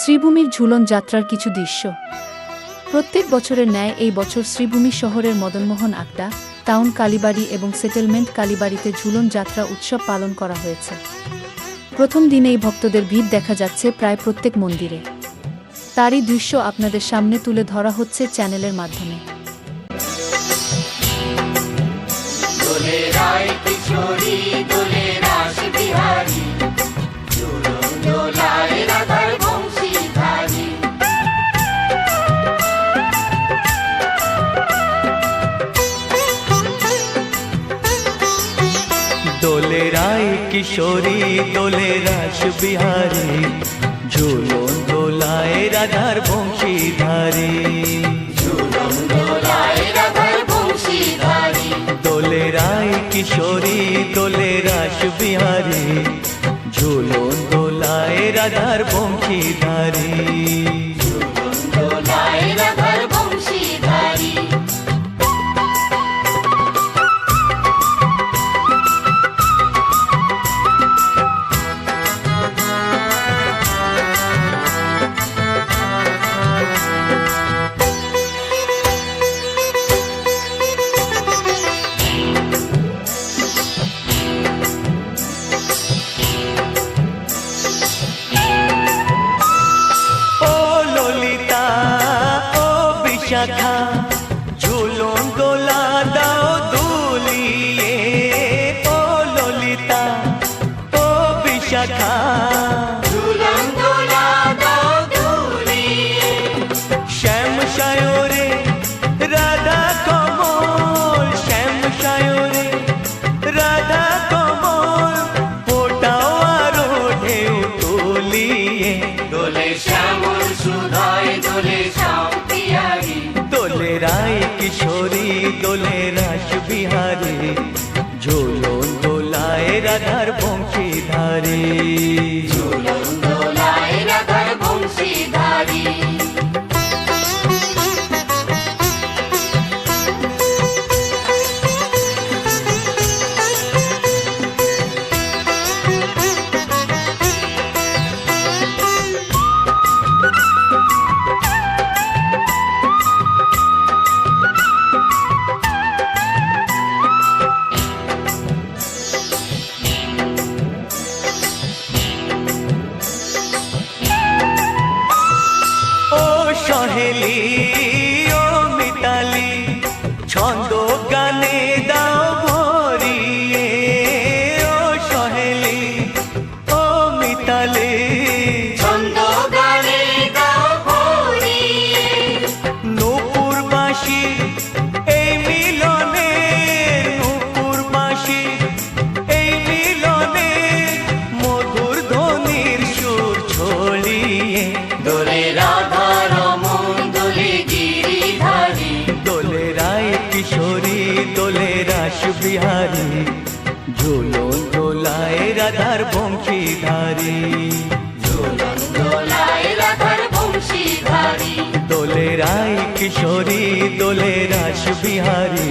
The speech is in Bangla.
শ্রীভূমির ঝুলন যাত্রার কিছু দৃশ্য। প্রত্যেক বছরের ন্যায় এই বছর শ্রীভূমি শহরের মদনমোহন আড্ডা, টাউন কালীবাড়ি এবং সেটেলমেন্ট কালীবাড়িতে ঝুলন যাত্রা উৎসব পালন করা হয়েছে। প্রথম দিনেই ভক্তদের ভিড় দেখা যাচ্ছে প্রায় প্রত্যেক মন্দিরে। তারই দৃশ্য আপনাদের সামনে তুলে ধরা হচ্ছে চ্যানেলের মাধ্যমে। দোলে রায় কিশোরী দোলে রাস বিহারী, ঝুলন দোলায় রাধার বংশীধারী। দোলে রায় কিশোরী দোলে রাস বিহারী, ঝুলন দোলায় রাধার বংশীধারী। শাখা ঝুলন দোলা দাও দুলিয়ে, ও ললিতা ও বিশাখা ঝুলন দোলা দাও দুলিয়ে। শ্যাম সায়রে রাধা কমল, শ্যাম সায়রে রাধা কমল, ফোটাও আরো ঢেউ তুলিয়ে। দোলে শ্যামল সুধায় দোলে শ্যাম পিয়ারি, দোলে রায় কিশোরী দোলে রাস বিহারী, ঝুলন দোলায় রাধার বংশীধারী। ঝুলন দোলায় রাধার বংশীধারী। সহেলি ও মিতালি ছন্দ গানে দাও ভরিয়ে, ও সহেলি ও মিতালি ছন্দ গানে দাও ভরিয়ে। নূপুর বাঁশি এই মিলনে, নূপুর বাঁশি এই মিলনে, মধুর ধ্বনির সুর ছড়িয়ে। দোলে রাধা কিশোরী দোলে রাস বিহারী, ঝুলন দোলায় রাধার বংশীধারী। ঝুলন দোলায় রাধার বংশীধারী। দোলে রায় কিশোরী দোলে রাস বিহারী।